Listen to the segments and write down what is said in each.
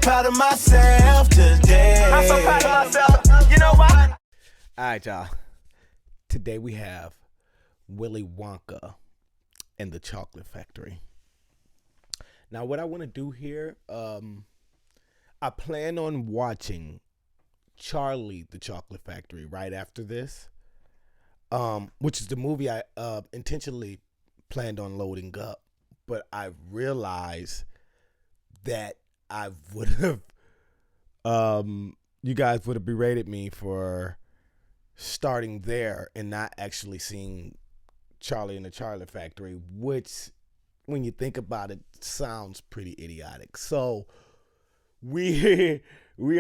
proud of myself today. I'm so proud of myself. You know why? All right, y'all. Today we have Willy Wonka and the Chocolate Factory. Now, what I want to do here, I plan on watching Charlie the Chocolate Factory right after this, which is the movie I intentionally planned on loading up, but I realized that I would have, you guys would have berated me for starting there and not actually seeing Charlie and the Chocolate Factory, which, when you think about it, sounds pretty idiotic. So we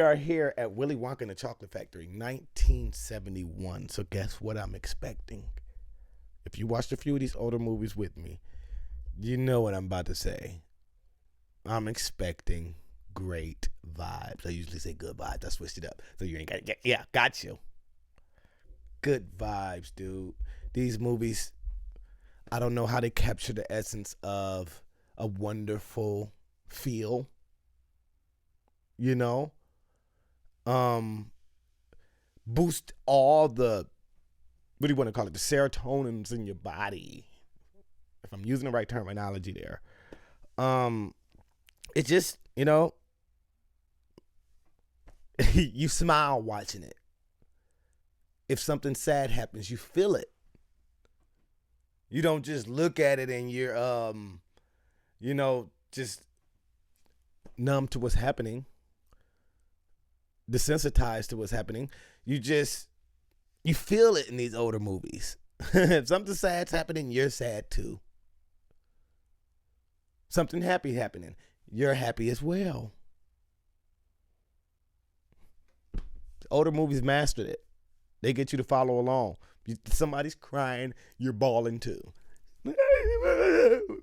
are here at Willy Wonka and the Chocolate Factory, 1971. So guess what I'm expecting? If you watched a few of these older movies with me, you know what I'm about to say. I'm expecting great vibes. I usually say good vibes. I switched it up. So you ain't got to get, yeah, got you. Good vibes, dude. These movies, I don't know how they capture the essence of a wonderful feel. You know? Boost all the, what do you want to call it? The serotonins in your body. If I'm using the right terminology there. It just, you know, you smile watching it. If something sad happens, you feel it. You don't just look at it and you're, you know, just numb to what's happening, desensitized to what's happening. You feel it in these older movies. If something sad's happening, you're sad too. Something happy happening, you're happy as well. Older movies mastered it. They get you to follow along. Somebody's crying, you're bawling too.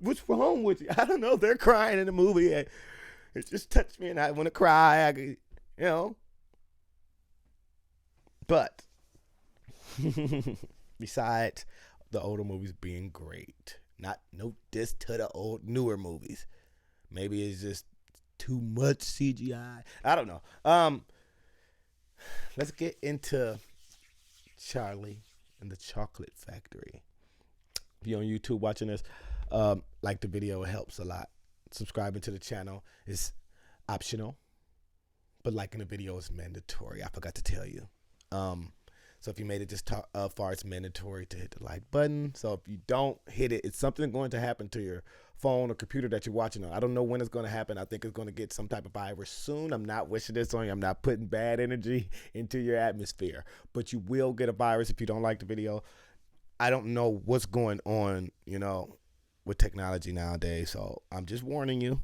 What's wrong with you? I don't know. They're crying in the movie. It just touched me and I want to cry. You know. But besides the older movies being great, no diss to the newer movies. Maybe it's just too much CGI. I don't know. Let's get into Charlie and the Chocolate Factory. If you're on YouTube watching this, like the video, it helps a lot. Subscribing to the channel is optional, but liking the video is mandatory. I forgot to tell you. So if you made it this far, it's mandatory to hit the like button. So if you don't hit it, it's something going to happen to your phone or computer that you're watching on. I don't know when it's going to happen. I think it's going to get some type of virus soon. I'm not wishing this on you. I'm not putting bad energy into your atmosphere. But you will get a virus if you don't like the video. I don't know what's going on, you know, with technology nowadays. So I'm just warning you.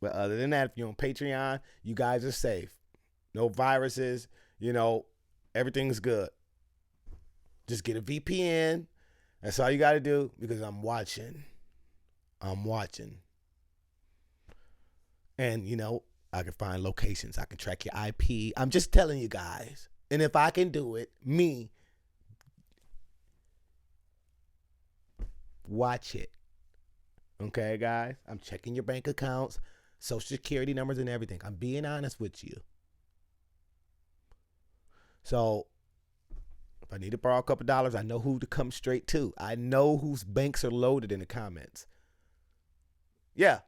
But other than that, if you're on Patreon, you guys are safe. No viruses, you know, everything's good. Just get a VPN. That's all you got to do, because I'm watching. And, you know, I can find locations. I can track your IP. I'm just telling you guys. And if I can do it, me, watch it. Okay, guys? I'm checking your bank accounts, social security numbers, and everything. I'm being honest with you. So if I need to borrow a couple dollars, I know who to come straight to. I know whose banks are loaded in the comments. Yeah.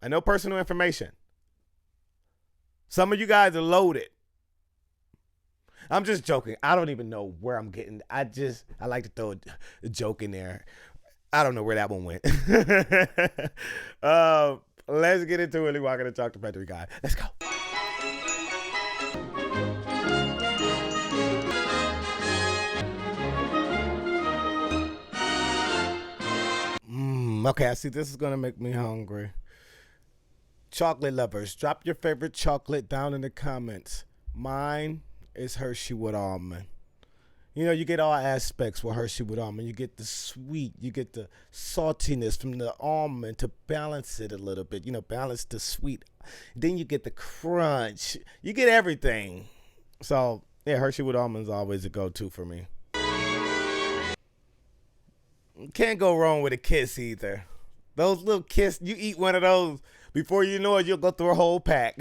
I know personal information. Some of you guys are loaded. I'm just joking. I don't even know where I'm getting. I like to throw a joke in there. I don't know where that one went. Let's get into Willy Wonka and the Chocolate Factory, guy. Let's go. Okay, I see this is going to make me hungry. Chocolate lovers, drop your favorite chocolate down in the comments. Mine is Hershey with almond. You know, you get all aspects with Hershey with almond. You get the sweet, you get the saltiness from the almond to balance it a little bit. You know, balance the sweet. Then you get the crunch. You get everything. So, yeah, Hershey with almond is always a go-to for me. Can't go wrong with a kiss either. Those little kiss, you eat one of those Before you know it, you'll go through a whole pack.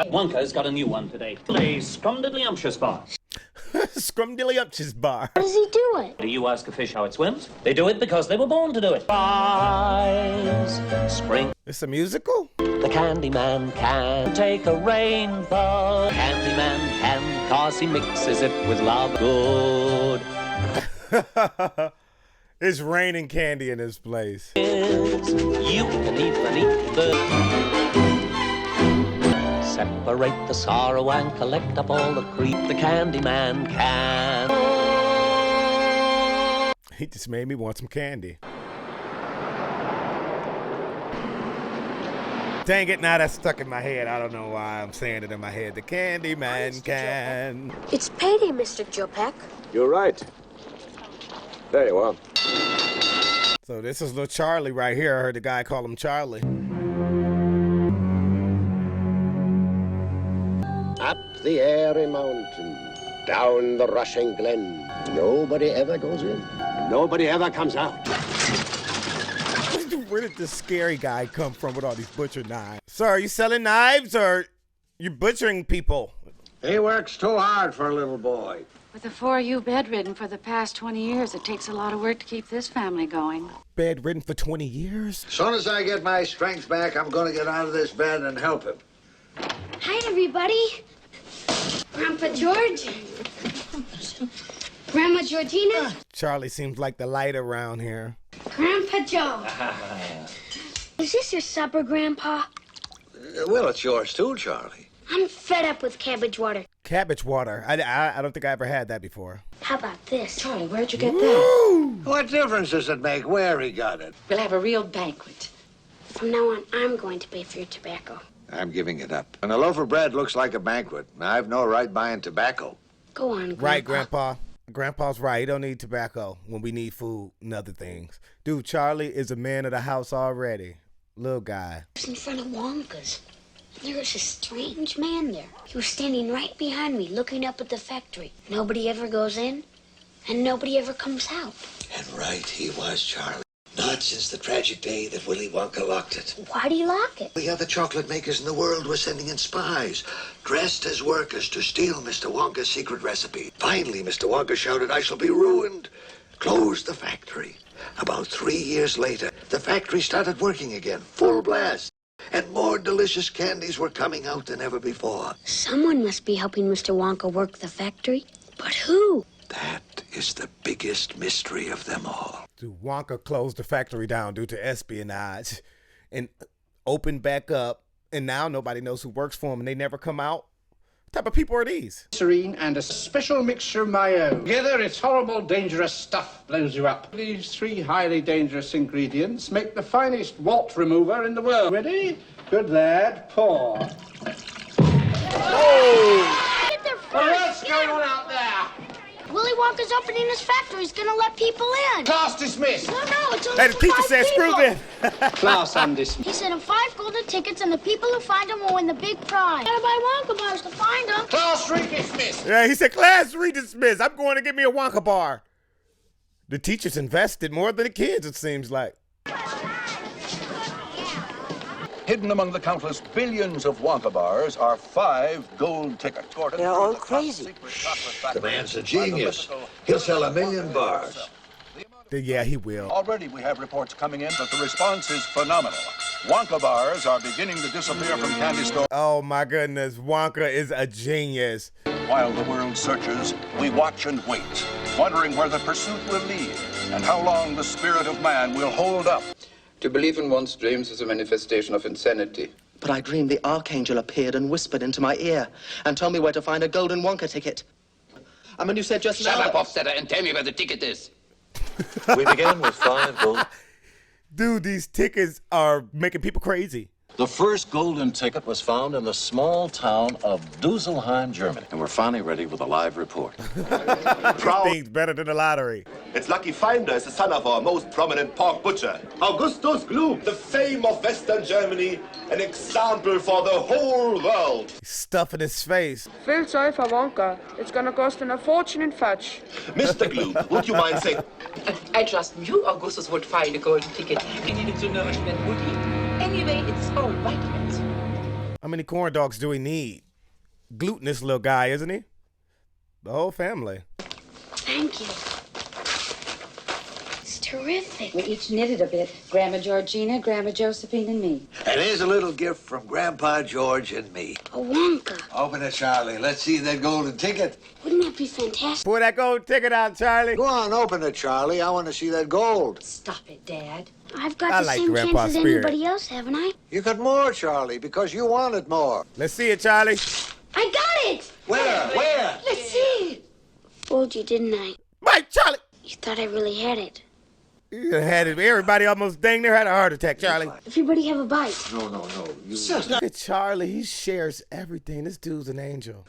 Wonka's got a new one today. A scrumdiddlyumptious bar. Scrumdiddlyumptious bar. How does he do it? Do you ask a fish how it swims? They do it because they were born to do it. Rise, spring. It's a musical? The Candyman can take a rainbow. Candyman can, cause he mixes it with love. Good. It's raining candy in this place. You can even eat the... Separate the sorrow and collect up all the creep. The Candyman can. He just made me want some candy. Dang it, now that's stuck in my head. I don't know why I'm saying it in my head. The Candyman can. It's payday, Mr. Jopak. You're right. There you are. So this is little Charlie right here. I heard the guy call him Charlie. Up the airy mountain, down the rushing glen. Nobody ever goes in. Nobody ever comes out. Where did this scary guy come from with all these butcher knives? Sir, are you selling knives or you butchering people? He works too hard for a little boy. With the four of you bedridden for the past 20 years, it takes a lot of work to keep this family going. Bedridden for 20 years? As soon as I get my strength back, I'm going to get out of this bed and help him. Hi, everybody. Grandpa George. Grandma Georgina. Charlie seems like the light around here. Grandpa Joe. Is this your supper, Grandpa? Well, it's yours too, Charlie. I'm fed up with cabbage water. Cabbage water. I don't think I ever had that before. How about this? Charlie, where'd you get that? What difference does it make where he got it? We'll have a real banquet. From now on, I'm going to pay for your tobacco. I'm giving it up. And a loaf of bread looks like a banquet. I've no right buying tobacco. Go on, Grandpa. Right, Grandpa. Grandpa's right. He don't need tobacco when we need food and other things. Dude, Charlie is a man of the house already. Little guy. I was in front of Wonka's. There was a strange man there. He was standing right behind me, looking up at the factory. Nobody ever goes in, and nobody ever comes out. And right he was, Charlie. Not since the tragic day that Willy Wonka locked it. Why'd he lock it? The other chocolate makers in the world were sending in spies, dressed as workers to steal Mr. Wonka's secret recipe. Finally, Mr. Wonka shouted, "I shall be ruined." Closed the factory. About 3 years later, the factory started working again, full blast. And more delicious candies were coming out than ever before. Someone must be helping Mr. Wonka work the factory. But who? That is the biggest mystery of them all. Dude, Wonka closed the factory down due to espionage and opened back up. And now nobody knows who works for him and they never come out. What type of people are these? Glycerine and a special mixture of my own. Together, it's horrible, dangerous stuff blows you up. These three highly dangerous ingredients make the finest wart remover in the world. Ready? Good lad. Pour. Oh! Get their What's going on out there? Willy Wonka's opening his factory. He's gonna let people in. Class dismissed. No, it's only Hey, the for teacher 5 said screw people. this. Class undismissed. He sent him 5 golden tickets, and the people who find him will win the big prize. Gotta buy Wonka bars to find him. Class dismissed. Yeah, he said, class redismissed. I'm going to get me a Wonka bar. The teachers invested more than the kids, it seems like. Hidden among the countless billions of Wonka bars are 5 gold tickets. They're all crazy. The man's a genius. He'll sell 1 million bars. Yeah, he will. Already we have reports coming in that the response is phenomenal. Wonka bars are beginning to disappear from candy stores. Oh my goodness, Wonka is a genius. While the world searches, we watch and wait, wondering where the pursuit will lead and how long the spirit of man will hold up. To believe in one's dreams is a manifestation of insanity. But I dreamed the Archangel appeared and whispered into my ear and told me where to find a golden Wonka ticket. I mean, you said just now... Shut up, Hofstadter, and tell me where the ticket is. We began with 5 gold. Dude, these tickets are making people crazy. The first golden ticket was found in the small town of Dusselheim, Germany. And we're finally ready with a live report. Things better than the lottery. Its lucky finder is the son of our most prominent pork butcher, Augustus Gloop, the fame of Western Germany, an example for the whole world. Stuff in his face. Feel sorry for Wonka. It's gonna cost him a fortune in fudge. Mr. Gloop, would you mind saying... I just knew Augustus would find a golden ticket. He needed some nourishment, would he? Anyway, it's all vitamins. How many corn dogs do we need? Glutinous little guy, isn't he? The whole family. Thank you. It's terrific. We each knitted a bit. Grandma Georgina, Grandma Josephine, and me. And here's a little gift from Grandpa George and me. A Wonka. Open it, Charlie. Let's see that golden ticket. Wouldn't that be fantastic? Pull that gold ticket out, Charlie. Go on, open it, Charlie. I want to see that gold. Stop it, Dad. I've got I the like same Grandpa's chance as spirit. anybody else, haven't I? You got more, Charlie, because you wanted more. Let's see it, Charlie. I got it! Where? Let's see. Fooled you, didn't I? Right, Charlie. You thought I really had it. You had it. Everybody almost dang near had a heart attack, Charlie. Everybody have a bite. No. Look at Charlie. He shares everything. This dude's an angel.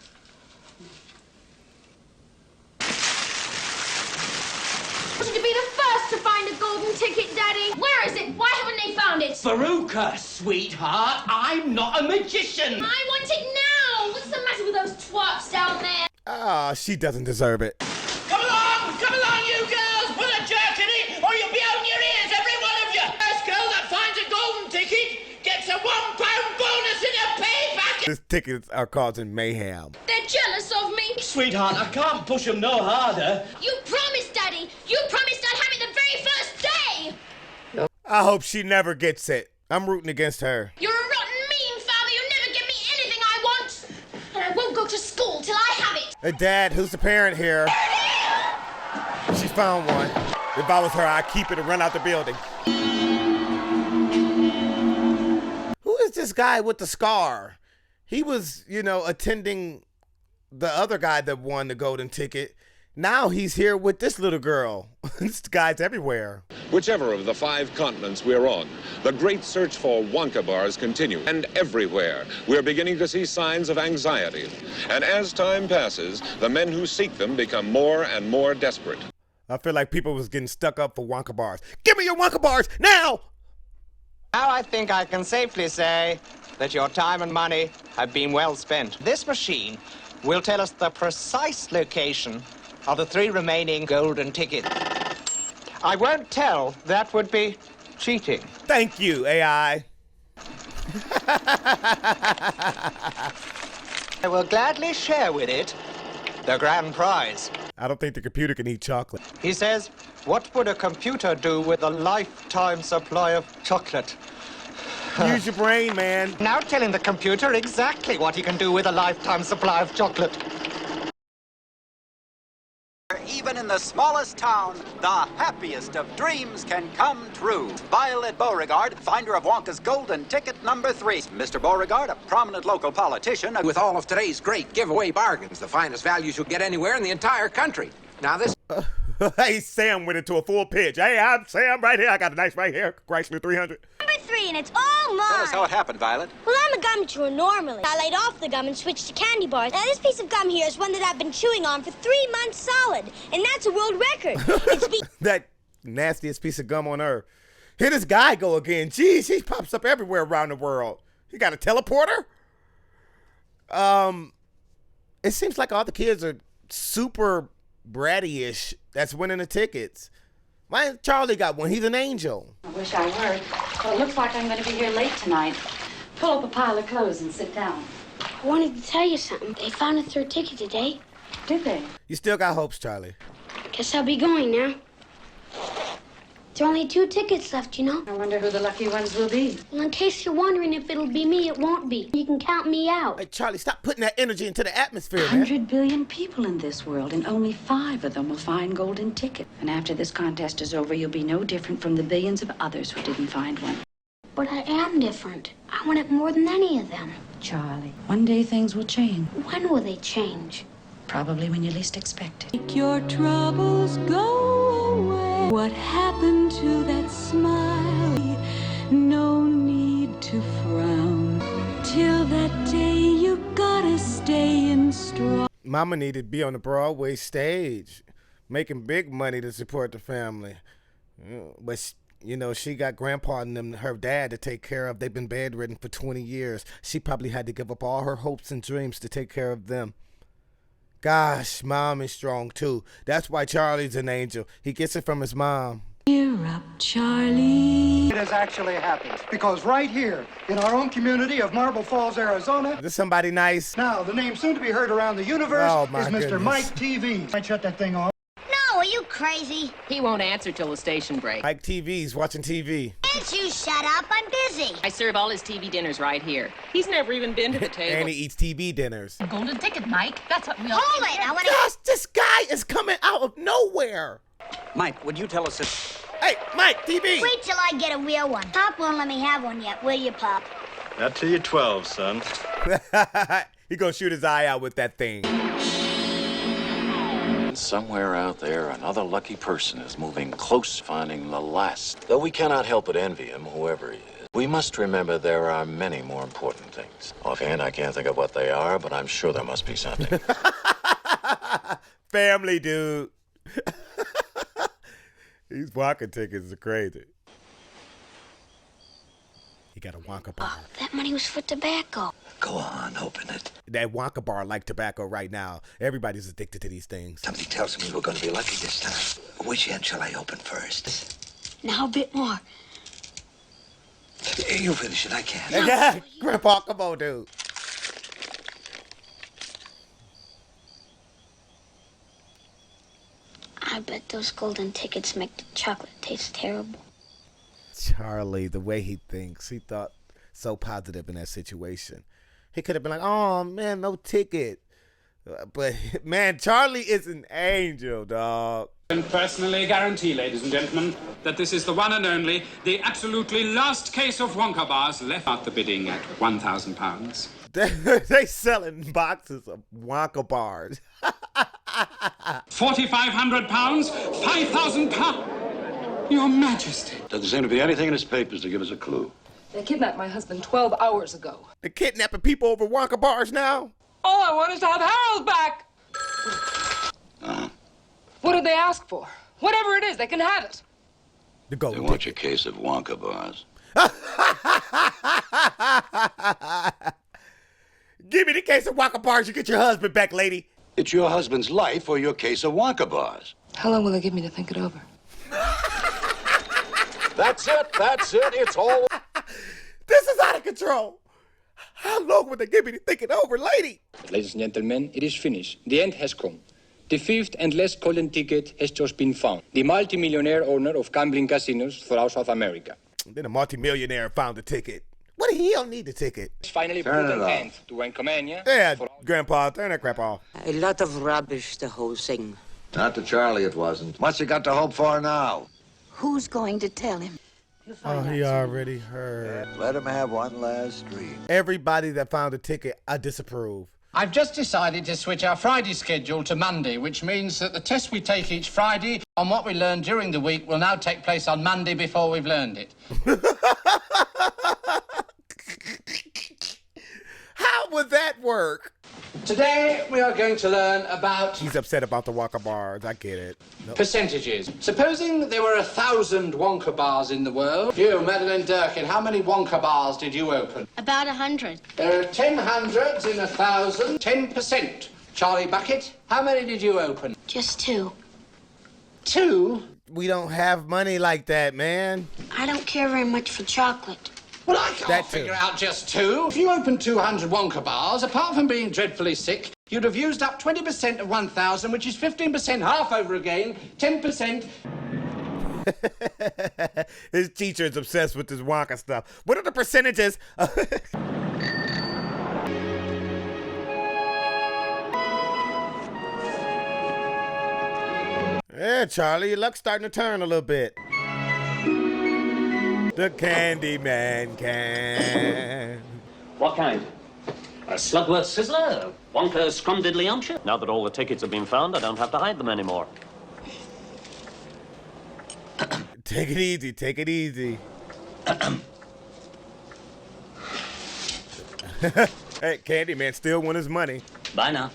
To be the first to find a golden ticket, Daddy. Where is it? Why haven't they found it? Veruca, sweetheart, I'm not a magician. I want it now. What's the matter with those twerps down there? Ah, she doesn't deserve it. Come along, you girls. Put a jerk in it, or you'll be out in your ears, every one of you. First girl that finds a golden ticket gets a £1 bonus in her pay packet. These tickets are causing mayhem. They're jealous of me. Sweetheart, I can't push them no harder. You promised, Daddy. You promised I'd have it the very first day. I hope she never gets it. I'm rooting against her. You're a rotten, mean father. You never give me anything I want. And I won't go to school till I have it. Hey, Dad, who's the parent here? She found one. If I was her, I'd keep it and run out the building. Who is this guy with the scar? He was, attending the other guy that won the golden ticket. Now he's here with this little girl. This guy's everywhere. Whichever of the 5 continents we're on, the great search for Wonka bars continue. And everywhere, we're beginning to see signs of anxiety. And as time passes, the men who seek them become more and more desperate. I feel like people was getting stuck up for Wonka bars. Give me your Wonka bars now! Now I think I can safely say that your time and money have been well spent. This machine will tell us the precise location of the 3 remaining golden tickets. I won't tell. That would be cheating. Thank you, AI. I will gladly share with it the grand prize. I don't think the computer can eat chocolate. He says, what would a computer do with a lifetime supply of chocolate? Use your brain, man. Now telling the computer exactly what he can do with a lifetime supply of chocolate. Even in the smallest town, the happiest of dreams can come true. Violet Beauregard, finder of Wonka's golden ticket number 3. Mr. Beauregard, a prominent local politician. With all of today's great giveaway bargains, the finest values you'll get anywhere in the entire country. Now this... Hey, Sam went into a full pitch. Hey, I'm Sam right here. I got a nice right here. Chrysler 300. Number 3, and it's all mine. Tell us how it happened, Violet. Well, I'm a gum chewer normally. I laid off the gum and switched to candy bars. Now, this piece of gum here is one that I've been chewing on for 3 months solid, and that's a world record. That nastiest piece of gum on earth. Here this guy go again. Jeez, he pops up everywhere around the world. He got a teleporter? It seems like all the kids are super bratty-ish that's winning the tickets. Why Charlie got one? He's an angel. I wish I were. Well, it looks like I'm going to be here late tonight. Pull up a pile of clothes and sit down. I wanted to tell you something. They found a 3rd ticket today. Did they? You still got hopes, Charlie. Guess I'll be going now. There are only 2 tickets left, I wonder who the lucky ones will be. Well, in case you're wondering if it'll be me, it won't be. You can count me out. Hey, Charlie, stop putting that energy into the atmosphere, man. 100 billion people in this world, and only 5 of them will find golden ticket. And after this contest is over, you'll be no different from the billions of others who didn't find one. But I am different. I want it more than any of them. Charlie, one day things will change. When will they change? Probably when you least expect it. Make your troubles go away. What happened to that smile? No need to frown. Till that day you gotta stay in strong. Mama needed to be on the Broadway stage, making big money to support the family. But, she got Grandpa and them, her dad, to take care of. They've been bedridden for 20 years. She probably had to give up all her hopes and dreams to take care of them. Gosh, mom is strong too. That's why Charlie's an angel. He gets it from his mom. Cheer up, Charlie. It has actually happened because right here in our own community of Marble Falls, Arizona. Is this somebody nice? Now, the name soon to be heard around the universe Oh, is my Mr. goodness. Mike TV. I'd shut that thing off. No, are you crazy? He won't answer till the station break. Mike TV's watching TV. Can't you shut up? I'm busy. I serve all his TV dinners right here. He's never even been to the table. And he eats TV dinners. Golden ticket, Mike. That's what we all Hold it. I want to. Gosh, this guy is coming out of nowhere. Mike, would you tell us if... Hey, Mike TV. Wait till I get a real one. Pop won't let me have one yet, will you, Pop? Not till you're 12, son. He gonna shoot his eye out with that thing. Somewhere out there, another lucky person is moving close, finding the last. Though we cannot help but envy him, whoever he is. We must remember there are many more important things. Offhand, I can't think of what they are, but I'm sure there must be something. Family, dude. These Wonka tickets are crazy. He got a Wonka bar. Oh, that money was for tobacco. Go on, open it. That Wonka bar like tobacco right now. Everybody's addicted to these things. Somebody tells me we're going to be lucky this time. Which end shall I open first? Now a bit more. You finish it, I can't. Yeah, Grandpa, come on, dude. I bet those golden tickets make the chocolate taste terrible. Charlie, the way he thinks, he thought so positive in that situation. He could have been like, oh, man, no ticket. But, man, Charlie is an angel, dog. And personally guarantee, ladies and gentlemen, that this is the one and only, the absolutely last case of Wonka bars left out the bidding at £1,000. They selling boxes of Wonka bars. £4,500, £5,000. Your Majesty. Doesn't seem to be anything in his papers to give us a clue. They kidnapped my husband 12 hours ago. They're kidnapping people over Wonka bars now? All I want is to have Harold back. What did they ask for? Whatever it is, they can have it. The golden They want your case of Wonka bars. Give me the case of Wonka bars, you get your husband back, lady. It's your husband's life or your case of Wonka bars. How long will they give me to think it over? That's it. It's all. This is out of control. How long would they give me to think it over, lady? Ladies and gentlemen, it is finished. The end has come. The fifth and last golden ticket has just been found. The multimillionaire owner of gambling casinos throughout South America. Then a multimillionaire found the ticket. What did he don't need the ticket? It's finally put Turn an it off. end to Wancomania. Yeah, Grandpa, turn that crap off. A lot of rubbish, the whole thing. Not to Charlie, it wasn't. What's he got to hope for now? Who's going to tell him? Oh, he already heard. Let him have one last dream. Everybody that found a ticket, I disapprove. I've just decided to switch our Friday schedule to Monday, which means that the test we take each Friday on what we learned during the week will now take place on Monday before we've learned it. How would that work? Today we are going to learn about He's upset about the Wonka bars. I get it. Nope. percentages. Supposing there were 1,000 Wonka bars in the world. You, Madeline Durkin, how many Wonka bars did you open? About 100. There are 10 hundreds in 1,000, 10%. Charlie Bucket, how many did you open? Just 2. 2? We don't have money like that, man. I don't care very much for chocolate. Well, I can't That too. figure out just 2. If you opened 200 Wonka bars, apart from being dreadfully sick, you'd have used up 20% of 1,000, which is 15% half over again, 10%. His teacher is obsessed with this Wonka stuff. What are the percentages? Yeah, Charlie, your luck's starting to turn a little bit. The Candyman can. What kind? A Slugworth Sizzler? Wonka Scrumdiddly-Umpture? Now that all the tickets have been found, I don't have to hide them anymore. Take it easy, take it easy. Hey, Candyman still won his money. Bye now.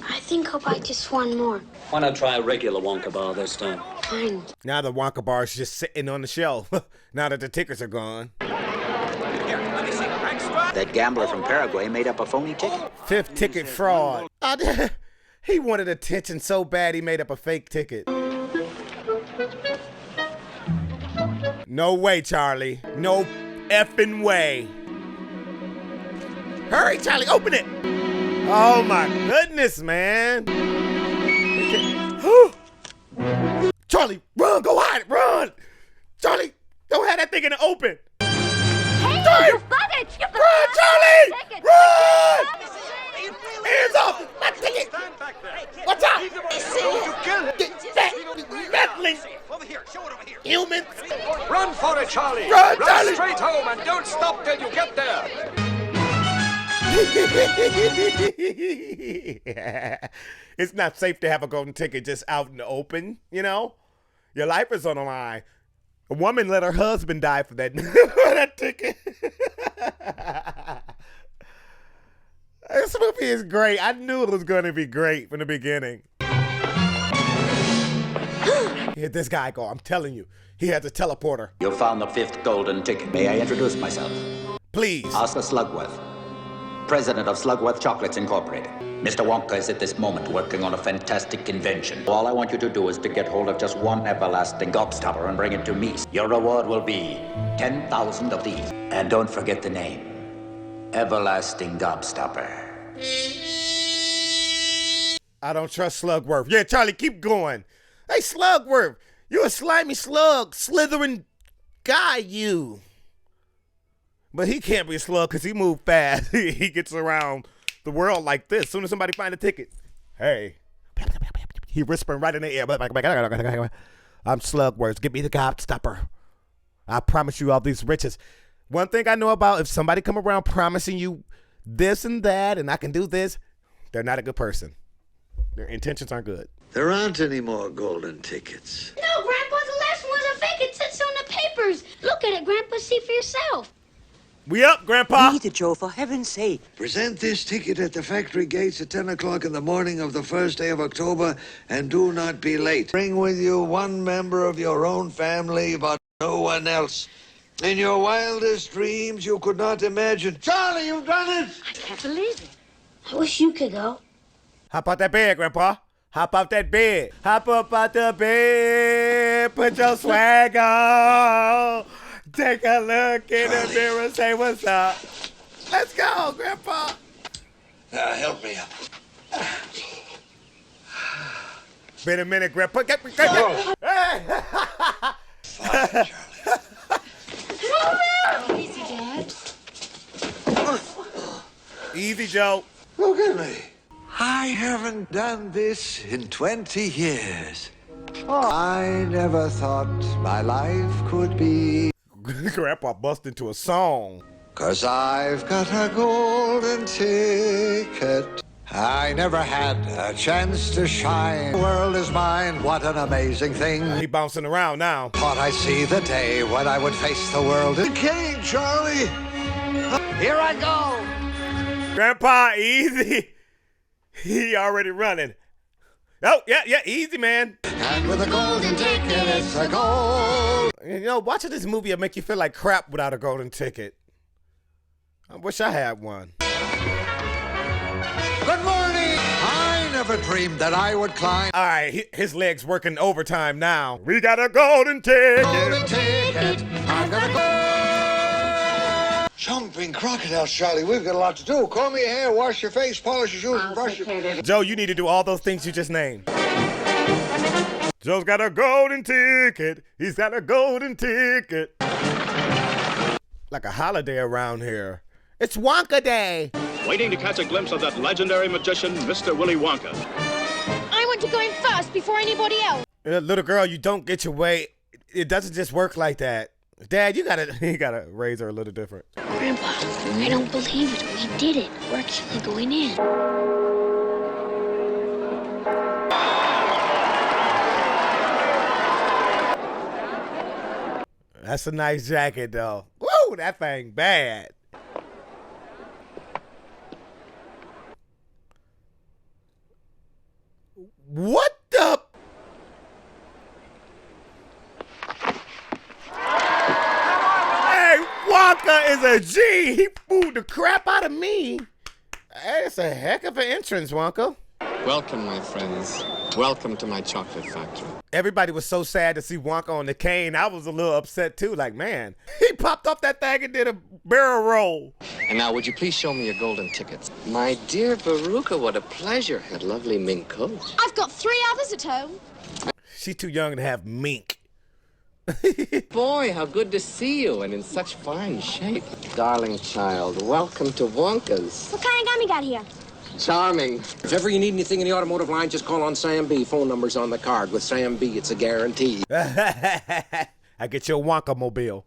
I think I'll buy just one more. Why not try a regular Wonka bar this time? Fine. Now the Wonka bar is just sitting on the shelf. Now that the tickets are gone. That gambler from Paraguay made up a phony ticket. Fifth ticket fraud. He wanted attention so bad he made up a fake ticket. No way, Charlie. No effing way. Hurry, Charlie, open it. Oh my goodness, man. Charlie, run, go hide it, run. Charlie, don't have that thing in the open. Hey, Charlie, you've got it. You've got run, Charlie, ticket. run. Hands off my ticket. Watch out. Don't you kill him. Meddling. Over here, show it over here. Humans. Run for it, Charlie! Run, Charlie! Straight home and don't stop till you get there! It's not safe to have a golden ticket just out in the open, you know? Your life is on the line. A woman let her husband die for that, for that ticket. This movie is great. I knew it was going to be great from the beginning. Here this guy go. I'm telling you. He has a teleporter. You found the 5th golden ticket. May I introduce myself? Please. Oscar Slugworth, president of Slugworth Chocolates Incorporated. Mr. Wonka is at this moment working on a fantastic invention. All I want you to do is to get hold of just one everlasting gobstopper and bring it to me. Your reward will be 10,000 of these. And don't forget the name. Everlasting Gobstopper. I don't trust Slugworth. Yeah, Charlie, keep going. Hey, Slugworth, you a slimy slug, slithering guy, you. But he can't be a slug because he moves fast. He gets around the world like this. As soon as somebody finds a ticket, hey. He whispering right in the air. I'm Slugworth. Give me the gobstopper. I promise you all these riches. One thing I know about, if somebody come around promising you this and that and I can do this, they're not a good person. Their intentions aren't good. There aren't any more golden tickets. No, Grandpa, the last one's a fake. It says so in the papers. Look at it, Grandpa. See for yourself. We up, Grandpa? Read it, Joe, for heaven's sake. Present this ticket at the factory gates at 10 o'clock in the morning of the first day of October, and do not be late. Bring with you one member of your own family, but no one else. In your wildest dreams, you could not imagine. Charlie, you've done it! I can't believe it. I wish you could go. Hop out that bed, Grandpa. Hop out that bed. Hop up out the bed. Put your swag on. Take a look in the mirror. Say what's up. Let's go, Grandpa. Help me up. Been a minute, Grandpa. Get me. Hey. Fine, Charlie. Easy, Dad. Easy, Joe. Look at me. I haven't done this in 20 years. I never thought my life could be. Grandpa bust into a song. 'Cause I've got a golden ticket. I never had a chance to shine. The world is mine, what an amazing thing. He bouncing around now. Thought I'd see the day when I would face the world again, Charlie. Here I go. Grandpa, easy. He already running. Oh, yeah, easy, man. And with a golden ticket, it's a gold. You know, watching this movie will make you feel like crap without a golden ticket. I wish I had one. Good morning. I never dreamed that I would climb. All right, his leg's working overtime now. We got a golden ticket. Golden ticket. I've got a golden. Jumping crocodiles, Charlie. We've got a lot to do. Comb your hair, wash your face, polish your shoes, and brush your... Joe, you need to do all those things you just named. Joe's got a golden ticket. He's got a golden ticket. Like a holiday around here. It's Wonka Day. Waiting to catch a glimpse of that legendary magician, Mr. Willy Wonka. I want to go in first before anybody else. Little girl, you don't get your way. It doesn't just work like that. Dad, you gotta raise her a little different. Grandpa, I don't believe it. We did it. We're actually going in. That's a nice jacket, though. Woo, that thing bad. What the? Hey, Wonka is a G. He fooled the crap out of me. Hey, it's a heck of an entrance, Wonka. Welcome, my friends. Welcome to my chocolate factory. Everybody was so sad to see Wonka on the cane. I was a little upset too. Like, man, he popped off that thing and did a barrel roll. And now, would you please show me your golden tickets? My dear Veruca, what a pleasure. That lovely mink coat. I've got 3 others at home. She's too young to have mink. Boy, how good to see you, and in such fine shape. Darling child, welcome to Wonka's. What kind of gum you got here? Charming. If ever you need anything in the automotive line, just call on Sam B. Phone number's on the card. With Sam B, it's a guarantee. I get your Wonka mobile.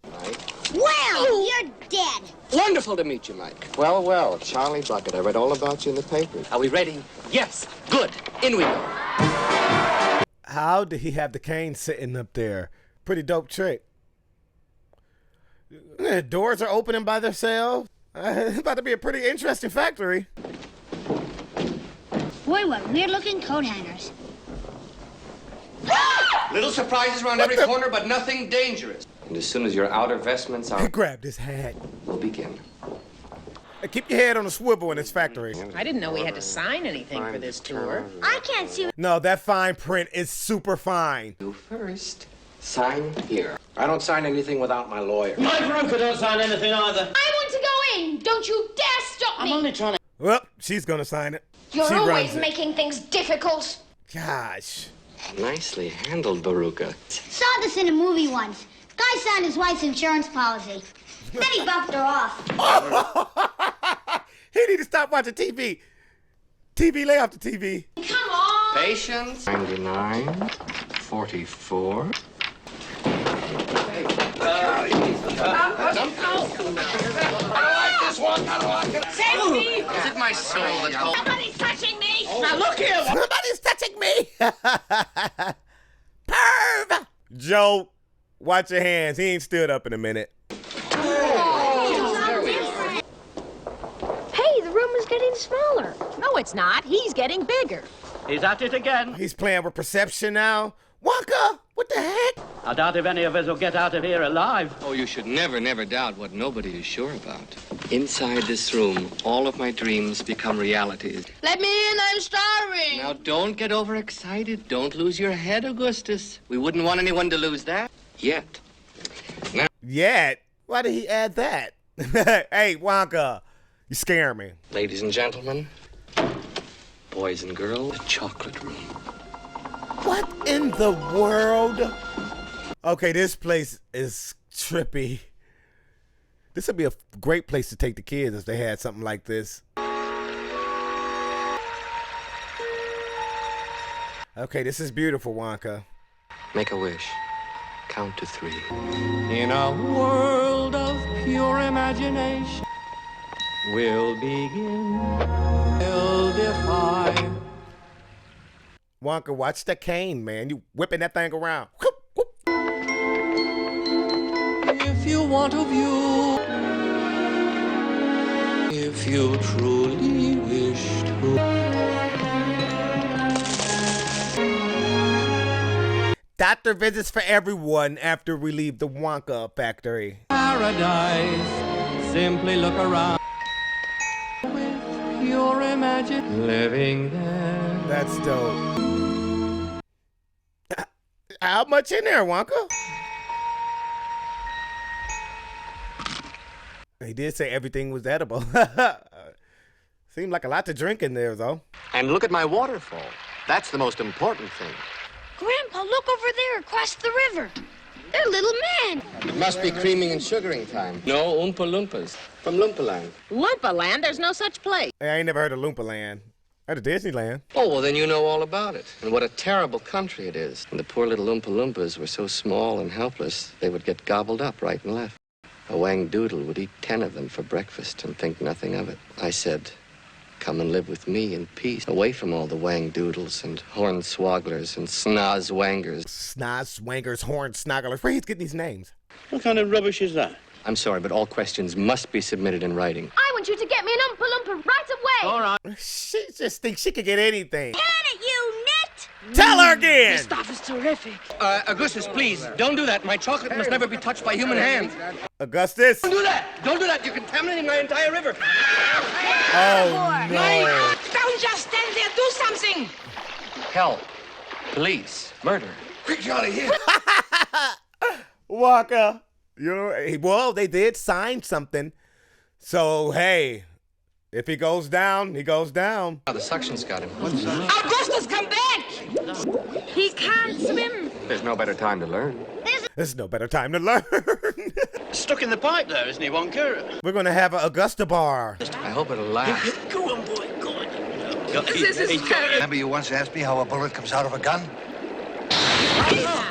Well, you're dead. Wonderful to meet you, Mike. Well, well, Charlie Bucket, I read all about you in the papers. Are we ready? Yes. Good. In we go. How did he have the cane sitting up there? Pretty dope trick. The doors are opening by themselves. It's about to be a pretty interesting factory. Boy, what weird-looking coat hangers. Little surprises around every corner, but nothing dangerous. And as soon as your outer vestments are... He grabbed his hat. We'll begin. Hey, keep your head on a swivel in this factory. I didn't know we had to sign anything for this tour. I can't see. No, that fine print is super fine. You first. Sign here. I don't sign anything without my lawyer. My broker don't sign anything either. I want to go in. Don't you dare stop me. I'm only trying to... Well, she's gonna sign it. You're She always runs it. making things difficult. Gosh. Nicely handled, Veruca. Saw this in a movie once. Guy signed his wife's insurance policy. Then he bumped her off. He need to stop watching TV. TV, lay off the TV. Come on. Patience. 99. 44. Safety. Is it my soul that's cold? Somebody's touching me. Now look here. Somebody's touching me. Perv. Joe, watch your hands. He ain't stood up in a minute. Hey, the room is getting smaller. No, it's not. He's getting bigger. He's at it again. He's playing with perception now. Wonka, what the heck? I doubt if any of us will get out of here alive. Oh, you should never, never doubt what nobody is sure about. Inside this room, all of my dreams become realities. Let me in. I'm starving. Now, don't get overexcited. Don't lose your head, Augustus. We wouldn't want anyone to lose that. Yet. Now, Yet? Why did he add that? Hey, Wonka, you scare me. ladies and gentlemen, boys and girls, the chocolate room. What in the world? Okay, this place is trippy. This would be a great place to take the kids if they had something like this. Okay, this is beautiful, Wonka. Make a wish. Count to 3. In a world of pure imagination, we'll begin. We'll defy. Wonka, watch the cane, man. You whipping that thing around. If you want a view, if you truly wish to. Doctor visits for everyone after we leave the Wonka factory. Paradise, simply look around. With pure imagine, living there. That's dope. How much in there, Wonka? He did say everything was edible. Seemed like a lot to drink in there, though. And look at my waterfall. That's the most important thing. Grandpa, look over there across the river. They're little men. It must be creaming and sugaring time. No Oompa Loompas. From Loompaland. Loompa Land, there's no such place. Hey, I ain't never heard of Loompa Land. I heard of Disneyland. Oh, well, then you know all about it. And what a terrible country it is. And the poor little Oompa Loompas were so small and helpless, they would get gobbled up right and left. A wang doodle would eat 10 of them for breakfast and think nothing of it. I said, come and live with me in peace, away from all the wang doodles and horn swogglers and snoz wangers. Snoz wangers, horn snogglers. Where he's getting these names? What kind of rubbish is that? I'm sorry, but all questions must be submitted in writing. I want you to get me an Oompa Loompa right away. All right. She just thinks she could get anything. Can it, you nit? Tell her again. This stuff is terrific. Augustus, please, don't do that. My chocolate must never be touched by human hands. Augustus. Don't do that. Don't do that. You're contaminating my entire river. Oh, no. Don't just stand there. Do something. sing. Help. Police. Murder. Quick, Johnny, here. Wonka. You know, well, they did sign something. So, hey, if he goes down, he goes down. Oh, the suction's got him. Augustus, come back! He can't swim. There's no better time to learn. There's no better time to learn. Stuck in the pipe there, isn't he, Wonka? We're going to have an Augusta bar. I hope it'll last. Go on, boy, go on. This is terrible. Remember you once asked me how a bullet comes out of a gun?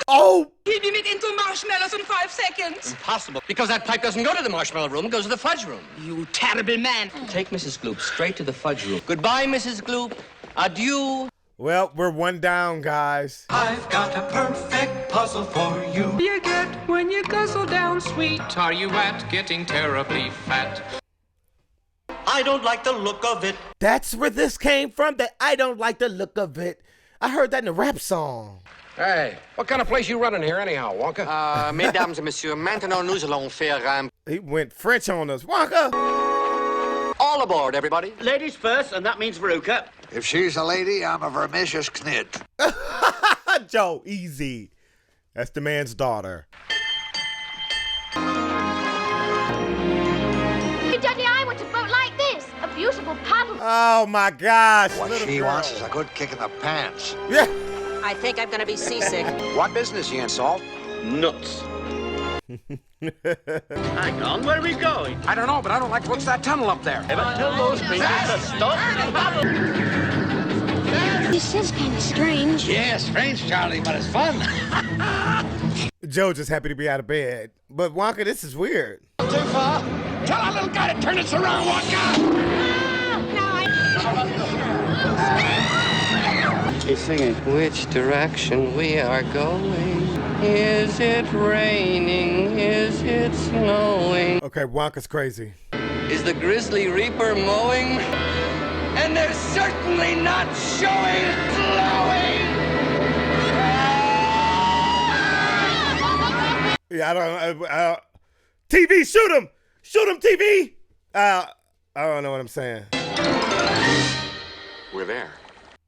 Oh! Keep him into marshmallows in 5 seconds. Impossible. Because that pipe doesn't go to the marshmallow room, it goes to the fudge room. You terrible man. Take Mrs. Gloop straight to the fudge room. Goodbye, Mrs. Gloop. Adieu. Well, we're one down, guys. I've got a perfect puzzle for you. You get when you guzzle down sweet. Are you at getting terribly fat? I don't like the look of it. That's where this came from, that I don't like the look of it. I heard that in a rap song. Hey, what kind of place you running here anyhow, Wonka? Mesdames et messieurs, maintenant nous allons faire un... He went French on us. Wonka! All aboard, everybody. Ladies first, and that means Veruca. If she's a lady, I'm a vermicious knit. Joe, easy. That's the man's daughter. Hey, Daddy, I want a boat like this. A beautiful paddle. Oh, my gosh. What she wants is a good kick in the pants. Yeah. I think I'm gonna be seasick. What business you in, Salt? Nuts. Hang on, where are we going? I don't know, but I don't like the looks of that tunnel up there. Ever tell those people to stop? This is kind of strange. Yeah, strange, Charlie, but it's fun. Joe just happy to be out of bed. But Wonka, this is weird. Too far. Tell our little guy to turn this around, Wonka. He's singing. Which direction we are going? Is it raining? Is it snowing? Okay, Wonka's crazy. Is the Grizzly Reaper mowing? And they're certainly not showing flowing! Yeah, I don't... TV, shoot him! Shoot him, TV! I don't know what I'm saying. We're there.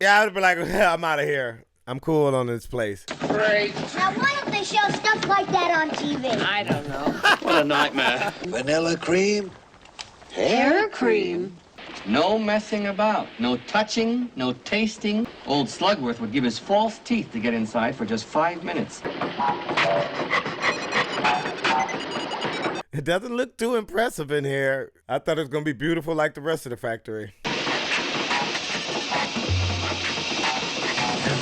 Yeah, I would be like, I'm out of here. I'm cool on this place. Great. Now, why don't they show stuff like that on TV? I don't know. What a nightmare. Vanilla cream. Hair cream. No messing about. No touching, no tasting. Old Slugworth would give his false teeth to get inside for just 5 minutes. It doesn't look too impressive in here. I thought it was going to be beautiful like the rest of the factory.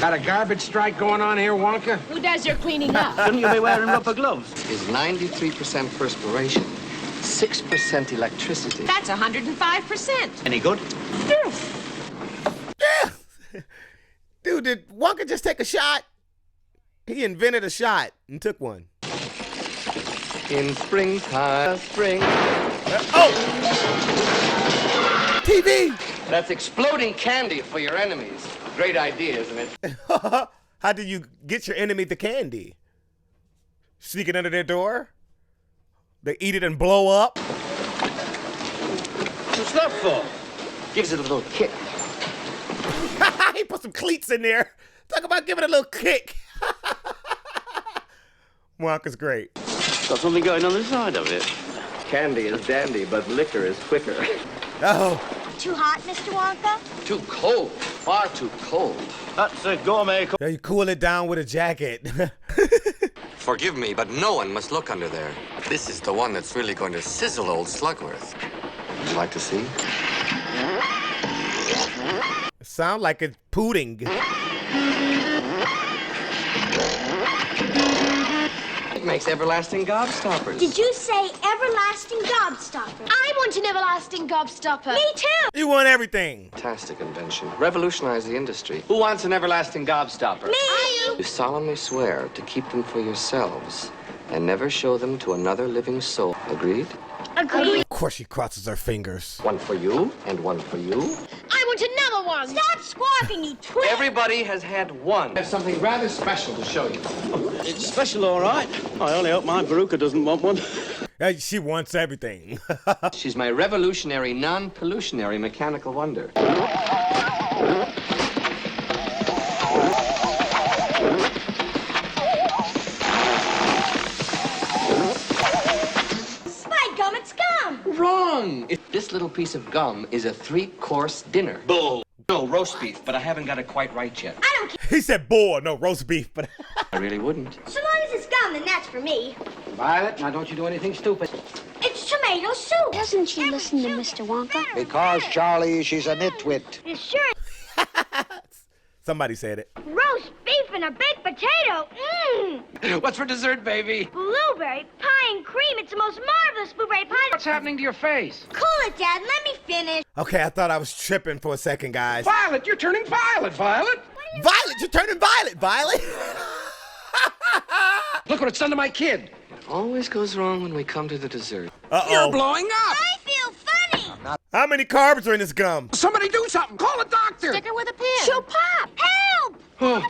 Got a garbage strike going on here, Wonka? Who does your cleaning up? Shouldn't you be wearing rubber gloves? Is 93% perspiration, 6% electricity. That's 105%. Any good? Yeah. Dude, did Wonka just take a shot? He invented a shot and took one. In springtime, spring. Oh! TV! That's exploding candy for your enemies. Great idea, isn't it? How do you get your enemy the candy? Sneak it under their door? They eat it and blow up? What's that for? Gives it a little kick. He put some cleats in there. Talk about giving it a little kick. Wonka's great. Got something going on the side of it. Candy is dandy, but liquor is quicker. Oh. Too hot, Mr. Wonka? Too cold. Far too cold. That's a gourmet. Yeah, you cool it down with a jacket. Forgive me, but no one must look under there. This is the one that's really going to sizzle old Slugworth. Would you like to see? Sound like it's pudding. It makes everlasting gobstoppers. Did you say everlasting gobstopper? I want an everlasting gobstopper. Me too. You want everything. Fantastic invention. Revolutionize the industry. Who wants an everlasting gobstopper? Me. You solemnly swear to keep them for yourselves and never show them to another living soul. Agreed? Agreed. Of course she crosses her fingers. One for you and one for you. I want another one. Stop squawking, you twit. Everybody has had one. I have something rather special to show you. It's special, all right. I only hope my Veruca doesn't want one. She wants everything. She's my revolutionary, non-pollutionary mechanical wonder. wrong. This little piece of gum is a 3-course dinner. Bull. No, roast beef, but I haven't got it quite right yet. I don't care. He said boar, no roast beef, but I really wouldn't. So long as it's gum, then that's for me. Violet, now don't you do anything stupid. It's tomato soup. Doesn't she listen to Mr. Wonka? Because, Charlie, she's a nitwit. It's sure somebody said it. roast beef and a baked potato. Mmm. What's for dessert, baby? Blueberry pie and cream. It's the most marvelous blueberry pie. What's happening to your face? Cool it, Dad. Let me finish. Okay, I thought I was tripping for a second, guys. Violet, you're turning violet, Violet. Violet, you're turning violet, Violet. Look what it's done to my kid. It always goes wrong when we come to the dessert. Uh-oh. You're blowing up. I feel funny. How many carbs are in this gum? Somebody do something. Call a doctor. Stick her with a pin. She'll pop. Help! Oh,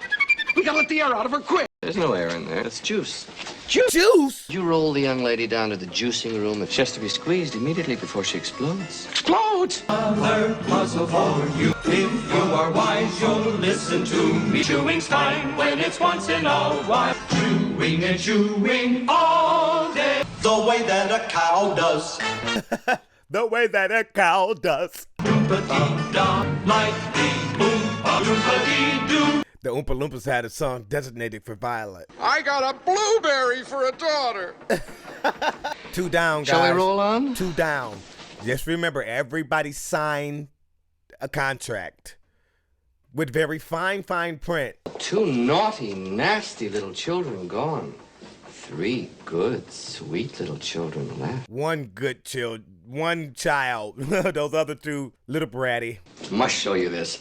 we gotta let the air out of her quick. There's no air in there. It's juice. Juice? You roll the young lady down to the juicing room. She has to be squeezed immediately before she explodes. Explodes. Another puzzle for you. If you are wise, you'll listen to me. Chewing's fine when it's once in a while. Chewing and chewing all day. The way that a cow does. The way that a cow does. Oompa-dee-da, like the Oompa Loompa-dee-doo. The Oompa Loompas had a song designated for Violet. I got a blueberry for a daughter. 2 down, guys. Shall we roll on? 2 down. Just remember, everybody signed a contract with very fine print. 2 naughty, nasty little children gone. 3 good, sweet little children left. 1 good child. Those other 2 little bratty. Must show you this.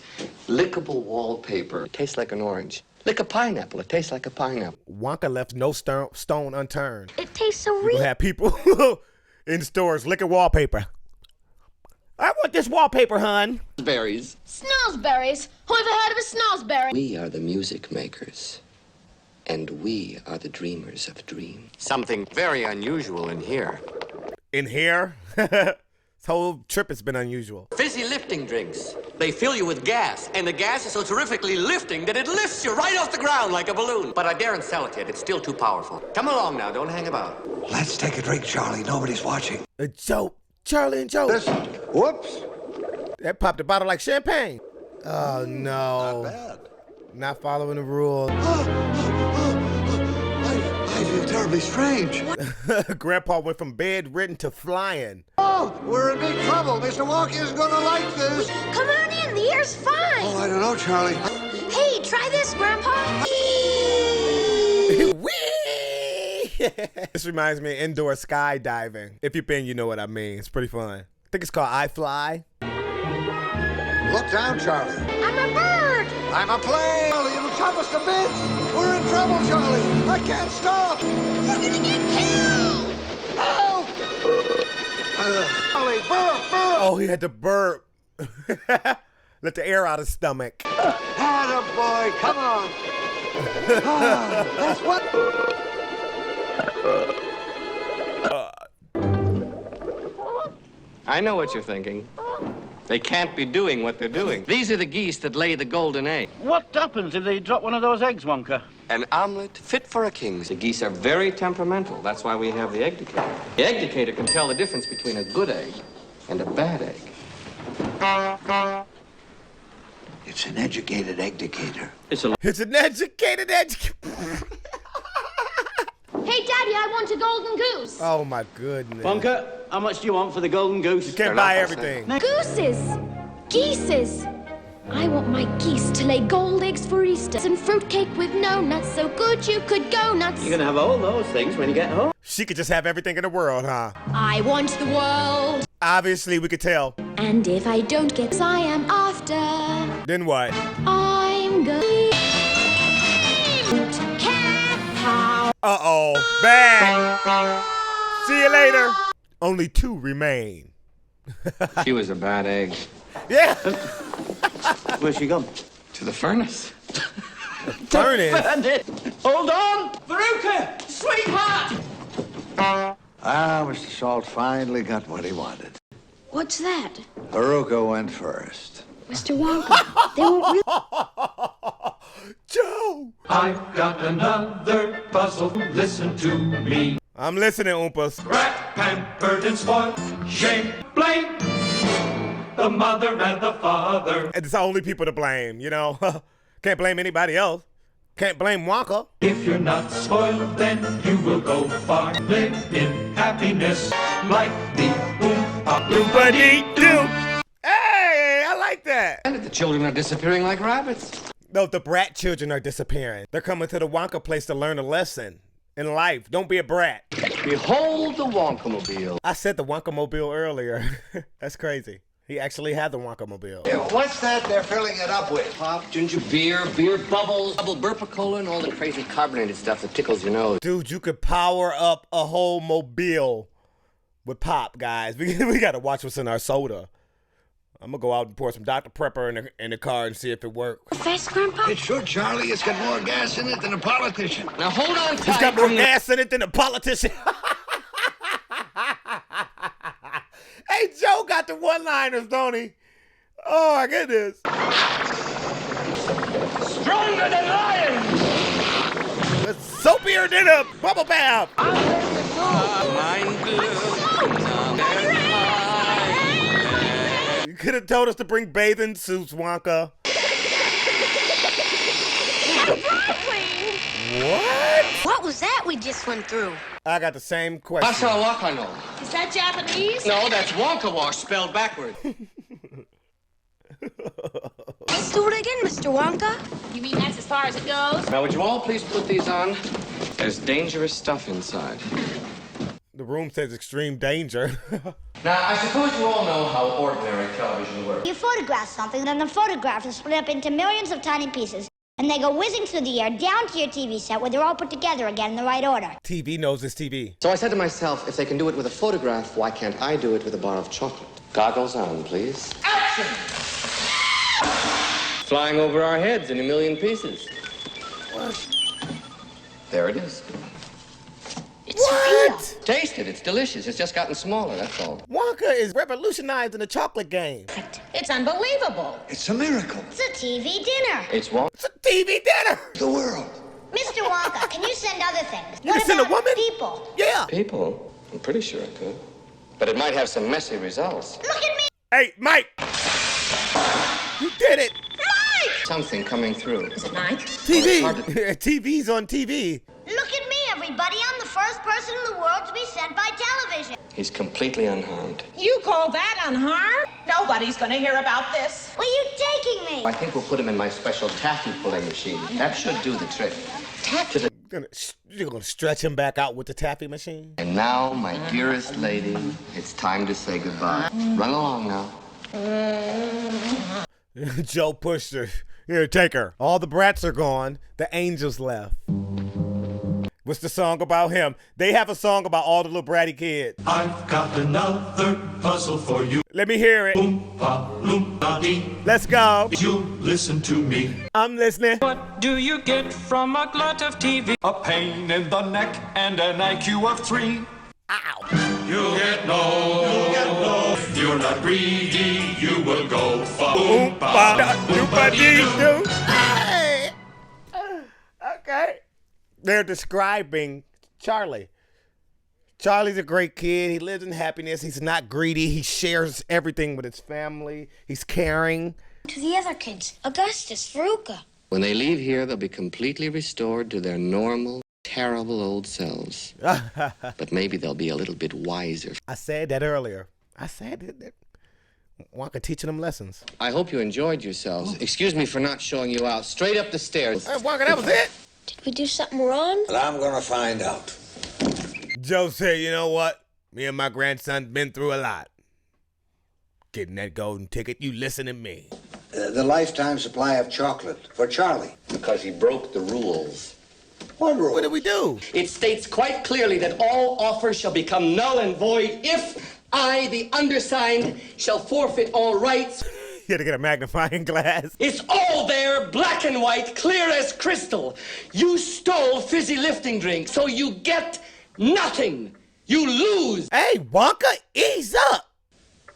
Lickable wallpaper. It tastes like an orange. Lick a pineapple. It tastes like a pineapple. Wonka left no stone unturned. It tastes so We'll real. have people in stores licking wallpaper. I want this wallpaper, hun. Berries. Snozberries. Who ever heard of a snozberry? We are the music makers. And we are the dreamers of dreams. Something very unusual in here. In here? This whole trip has been unusual. Fizzy lifting drinks. They fill you with gas, and the gas is so terrifically lifting that it lifts you right off the ground like a balloon. But I daren't sell it yet. It's still too powerful. Come along now. Don't hang about. Let's take a drink, Charlie. Nobody's watching. A joke. Charlie and Joe. Listen. Whoops. That popped a bottle like champagne. Oh, no. Not bad. Not following the rules. I feel terribly strange. Grandpa went from bedridden to flying. Oh, we're in big trouble. Mr. Wonka is going to like this. Come on in. The air's fine. Oh, I don't know, Charlie. Hey, try this, Grandpa. Whee! This reminds me of indoor skydiving. If you've been, you know what I mean. It's pretty fun. I think it's called I Fly. Look down, Charlie. I'm a bird. I'm a plane. Charlie, it'll chop us to bits. We're in trouble, Charlie. I can't stop. We're gonna get killed. Help! Charlie, burp. Oh, he had to burp. Let the air out of his stomach. Attaboy, come on. That's what... I know what you're thinking. They can't be doing what they're doing. These are the geese that lay the golden egg. What happens if they drop one of those eggs, Wonka? An omelet fit for a king. The geese are very temperamental. That's why we have the egg decator. The egg decator can tell the difference between a good egg and a bad egg. It's an educated egg decator. It's an educated Hey, Daddy, I want a golden goose. Oh, my goodness. Wonka, how much do you want for the golden goose? You can't buy everything. Gooses. Geeses. I want my geese to lay gold eggs for Easter. And fruitcake with no nuts, so good you could go nuts. You're going to have all those things when you get home. She could just have everything in the world, huh? I want the world. Obviously, we could tell. And if I don't get what I am after, then what? I'm going to cat house. Uh-oh. Bad. See you later. Only 2 remain. She was a bad egg. Yeah. Where's she gone? To the furnace. Furnace? Hold on! Veruca! Sweetheart! Mr. Salt finally got what he wanted. What's that? Veruca went first. Mr. Wonka, they won't really... Joe! I've got another puzzle. Listen to me. I'm listening, Oompas. Rat, pampered and spoiled. Shame, blame the mother and the father. It's the only people to blame, you know. Can't blame anybody else. Can't blame Wonka. If you're not spoiled, then you will go far. Live in happiness like the Oompa Loompa Doo. Hey, I like that. And the children are disappearing like rabbits. No, the brat children are disappearing. They're coming to the Wonka place to learn a lesson in life. Don't be a brat. Behold the Wonka-mobile. I said the Wonka-mobile earlier. That's crazy. He actually had the Wonka-mobile. Yeah, what's that they're filling it up with? Pop, ginger beer, beer bubbles, double burpicola, and all the crazy carbonated stuff that tickles your nose. Dude, you could power up a whole mobile with pop, guys. We got to watch what's in our soda. I'm going to go out and pour some Dr. Pepper in the car and see if it works. Fast, Grandpa? It should, Charlie. It's got more gas in it than a politician. Now hold on tight. He's got more gas in it than a politician. Hey, Joe got the one-liners, don't he? Oh, my goodness. Stronger than lions! It's soapier than a bubble bath. You could have told us to bring bathing suits, Wonka. What? What was that we just went through? I got the same question. Masawakano. Is that Japanese? No, that's Wonka wash spelled backward. Let's do it again, Mr. Wonka. You mean that's as far as it goes? Now, would you all please put these on? There's dangerous stuff inside. The room says extreme danger. Now, I suppose you all know how ordinary television works. You photograph something, then the photograph is split up into millions of tiny pieces. And they go whizzing through the air down to your TV set where they're all put together again in the right order. TV knows it's TV. So I said to myself, if they can do it with a photograph, why can't I do it with a bar of chocolate? Goggles on, please. Action! Flying over our heads in a million pieces. There it is. What? Taste it. It's delicious. It's just gotten smaller, that's all. Wonka is revolutionizing the chocolate game. It's unbelievable. It's a miracle. It's a TV dinner. It's Wonka. It's a TV dinner. The world. Mr. Wonka, can you send other things? You can send a woman? People? Yeah. People? I'm pretty sure I could. But it might have some messy results. Look at me! Hey, Mike! You did it! Mike! Something coming through. Is it Mike? TV! TV's on TV. Look at me, everybody. I'm the first person in the world to be sent by television. He's completely unharmed. You call that unharmed? Nobody's gonna hear about this. Where are you taking me? I think we'll put him in my special taffy pulling machine. That should do the trick. Taffy? You're gonna stretch him back out with the taffy machine? And now, my dearest lady, it's time to say goodbye. Run along now. Joe pushed her. Here, take her. All the brats are gone. The angels left. What's the song about him? They have a song about all the little bratty kids. I've got another puzzle for you. Let me hear it. Oompa Loompa Dee. Let's go. You listen to me. I'm listening. What do you get from a glut of TV? A pain in the neck and an IQ of 3. Ow. You'll get no. If you're not greedy, you will go far. Oompa Loompa Dee. Hey. Okay. They're describing Charlie. Charlie's a great kid. He lives in happiness. He's not greedy. He shares everything with his family. He's caring. To the other kids, Augustus, Veruca. When they leave here, they'll be completely restored to their normal, terrible old selves. But maybe they'll be a little bit wiser. I said that earlier. I said that. Wonka teaching them lessons. I hope you enjoyed yourselves. Excuse me for not showing you out. Straight up the stairs. Hey, Wonka, that was it. Did we do something wrong? Well, I'm gonna find out. Joe said, you know what? Me and my grandson been through a lot. Getting that golden ticket, you listen to me. The lifetime supply of chocolate for Charlie. Because he broke the rules. What rule? What did we do? It states quite clearly that all offers shall become null and void if I, the undersigned, shall forfeit all rights. You had to get a magnifying glass. It's all there, black and white, clear as crystal. You stole fizzy lifting drink, so you get nothing. You lose. Hey, Wonka, ease up.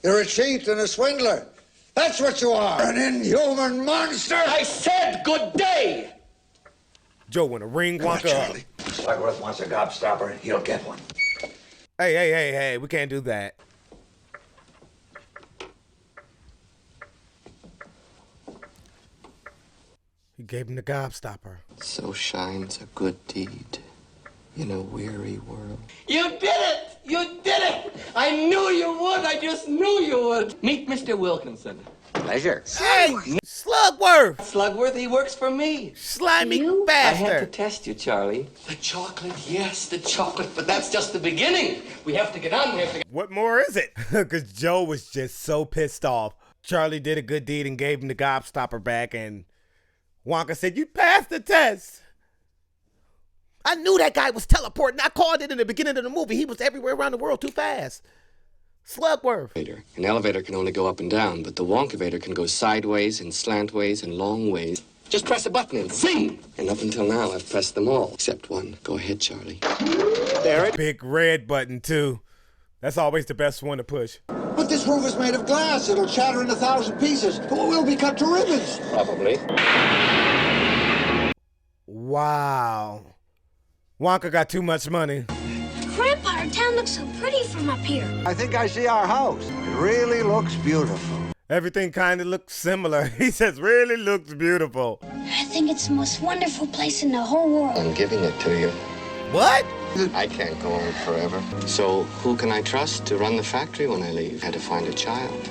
You're a cheat and a swindler. That's what you are. An inhuman monster. I said good day. Joe want to ring Wonka up. Charlie. Slugworth wants a gobstopper. He'll get one. Hey, we can't do that. He gave him the gobstopper. So shines a good deed in a weary world. You did it! You did it! I knew you would. I just knew you would. Meet Mr. Wilkinson. Pleasure. Hey, Slugworth! Slugworth, he works for me. Slimy I had to bastard! test you, Charlie. The chocolate, yes, the chocolate, but that's just the beginning. We have to get on. What more is it? Because Joe was just so pissed off. Charlie did a good deed and gave him the gobstopper back, and Wonka said, "You passed the test." I knew that guy was teleporting. I called it in the beginning of the movie. He was everywhere around the world too fast. Slugworth. An elevator can only go up and down, but the Wonkavator can go sideways and slantways and long ways. Just press a button and zing! And up until now, I've pressed them all, except one. Go ahead, Charlie. There it. Big red button, too. That's always the best one to push. But this roof is made of glass. It'll shatter in 1,000 pieces. We'll be cut to ribbons. Probably. Wow. Wonka got too much money. Grandpa, our town looks so pretty from up here. I think I see our house. It really looks beautiful. Everything kind of looks similar. He says, really looks beautiful. I think it's the most wonderful place in the whole world. I'm giving it to you. What? I can't go on forever. So who can I trust to run the factory when I leave? I had to find a child.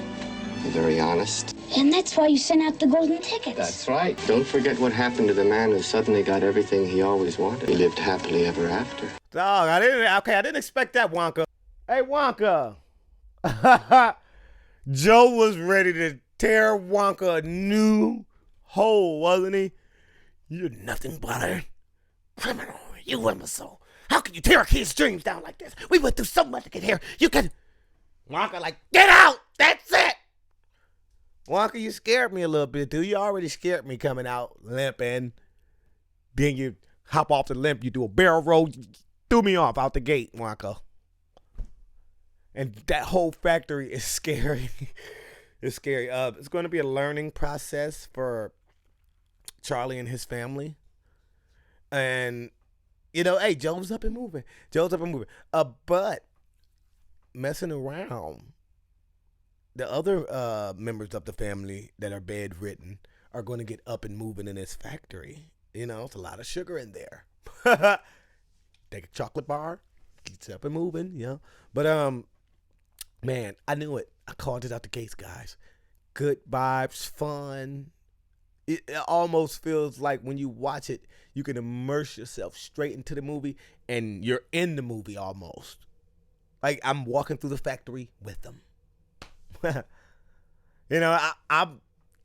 You're very honest. And that's why you sent out the golden tickets. That's right. Don't forget what happened to the man who suddenly got everything he always wanted. He lived happily ever after. Dog, I didn't expect that, Wonka. Hey, Wonka. Joe was ready to tear Wonka a new hole, wasn't he? You're nothing but a criminal. You imbecile. How can you tear a kid's dreams down like this? We went through so much to get here. You can... Wonka like, get out! That's it! Wonka, you scared me a little bit, dude. You already scared me coming out limping. Then you hop off the limp, you do a barrel roll, you threw me off out the gate, Wonka. And that whole factory is scary. It's scary. It's going to be a learning process for Charlie and his family. And, you know, hey, Joe's up and moving. But messing around, the other members of the family that are bedridden are going to get up and moving in this factory. You know, it's a lot of sugar in there. Take a chocolate bar, gets up and moving, you know. But, man, I knew it. I called it out the gates, guys. Good vibes, fun. It almost feels like when you watch it, you can immerse yourself straight into the movie, and you're in the movie almost. Like, I'm walking through the factory with them. You know, I'm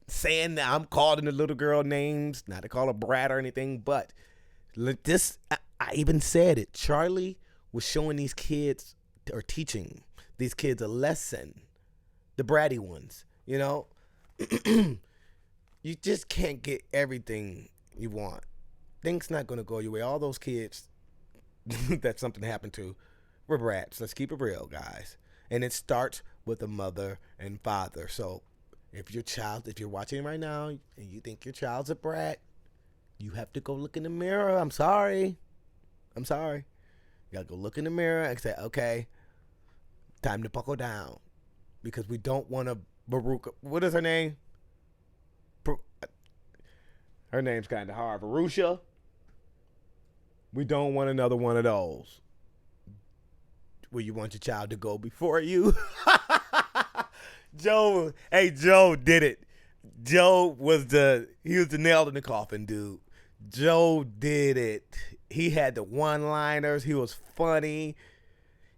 saying that I'm calling the little girl names, not to call her brat or anything, but this, I even said it. Charlie was showing these kids, or teaching these kids a lesson, the bratty ones, you know. You just can't get everything you want. Things not going to go your way. All those kids that something happened to were brats. Let's keep it real, guys. And it starts with a mother and father. So if you're watching right now and you think your child's a brat, you have to go look in the mirror. I'm sorry. You got to go look in the mirror and say, okay, time to buckle down. Because we don't want to Baruch. What is her name? Her name's kind of hard. Varusha. We don't want another one of those. Where you want your child to go before you. Joe did it. Joe was the nail in the coffin, dude. Joe did it. He had the one-liners. He was funny.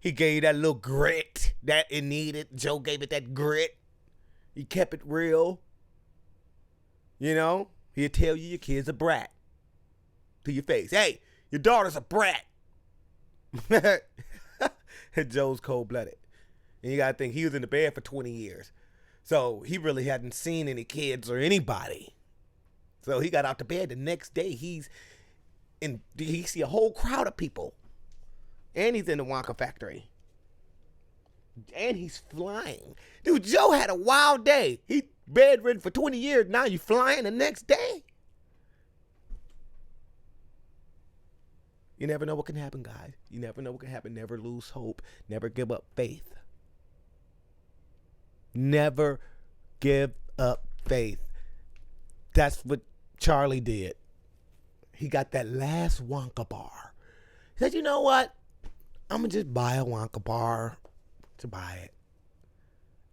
He gave that little grit that it needed. Joe gave it that grit. He kept it real. You know, he'd tell you your kid's a brat to your face. Hey, your daughter's a brat. Joe's cold-blooded. And you got to think, he was in the bed for 20 years. So he really hadn't seen any kids or anybody. So he got out to bed the next day. He see a whole crowd of people. And he's in the Wonka factory. And he's flying. Dude, Joe had a wild day. He bedridden for 20 years. Now you flying the next day. You never know what can happen, guys. You never know what can happen. Never lose hope. Never give up faith. Never give up faith. That's what Charlie did. He got that last Wonka bar. He said, you know what? I'm going to just buy a Wonka bar to buy it.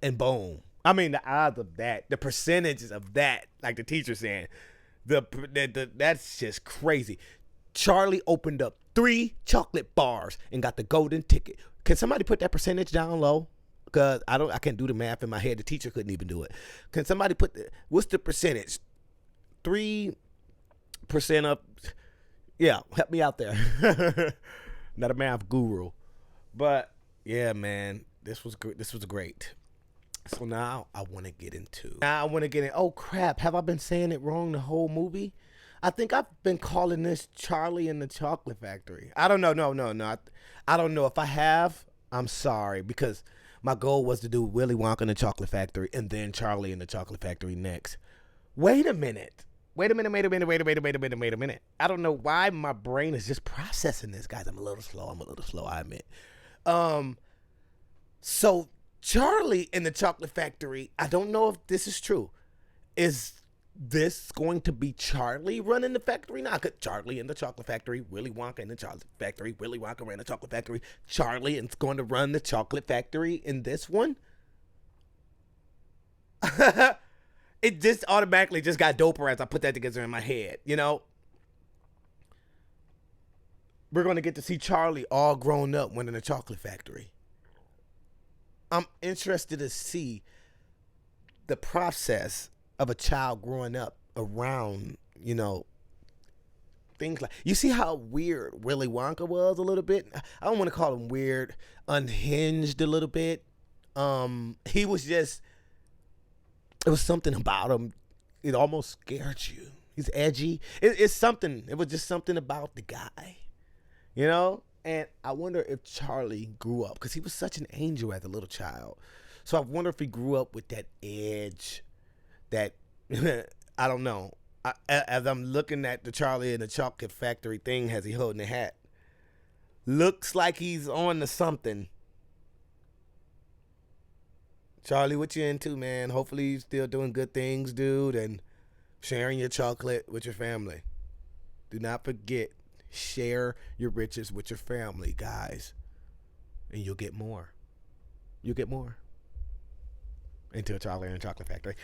And boom. I mean, the odds of that, the percentages of that, like the teacher saying, that's just crazy. Charlie opened up 3 chocolate bars and got the golden ticket. Can somebody put that percentage down low? Because I can't do the math in my head. The teacher couldn't even do it. Can somebody put what's the percentage? 3% up. Yeah, help me out there. Not a math guru. But yeah, man, this was good. This was great. So now I want to get into. Oh crap! Have I been saying it wrong the whole movie? I think I've been calling this Charlie and the Chocolate Factory. I don't know. No. I don't know. If I have, I'm sorry, because my goal was to do Willy Wonka and the Chocolate Factory and then Charlie and the Chocolate Factory next. Wait a minute. I don't know why my brain is just processing this, guys. I'm a little slow, I admit. So Charlie and the Chocolate Factory, I don't know if this is true. Is this going to be Charlie running the factory now? Charlie and the Chocolate Factory, Willy Wonka and the Chocolate Factory, Willy Wonka ran the Chocolate Factory, Charlie is going to run the Chocolate Factory in this one? It just automatically just got doper as I put that together in my head, you know? We're going to get to see Charlie all grown up running the Chocolate Factory. I'm interested to see the process of a child growing up around, you know, things like, you see how weird Willy Wonka was a little bit? I don't want to call him weird, unhinged a little bit. He was just, it was something about him. It almost scared you. He's edgy. It's something. It was just something about the guy, you know? And I wonder if Charlie grew up, because he was such an angel as a little child. So I wonder if he grew up with that edge, that, I don't know. As I'm looking at the Charlie and the Chocolate Factory thing, as he holding the hat, looks like he's on to something. Charlie, what you into, man? Hopefully you're still doing good things, dude, and sharing your chocolate with your family. Do not forget, share your riches with your family, guys, and you'll get more. You'll get more. Until Charlie and the Chocolate Factory.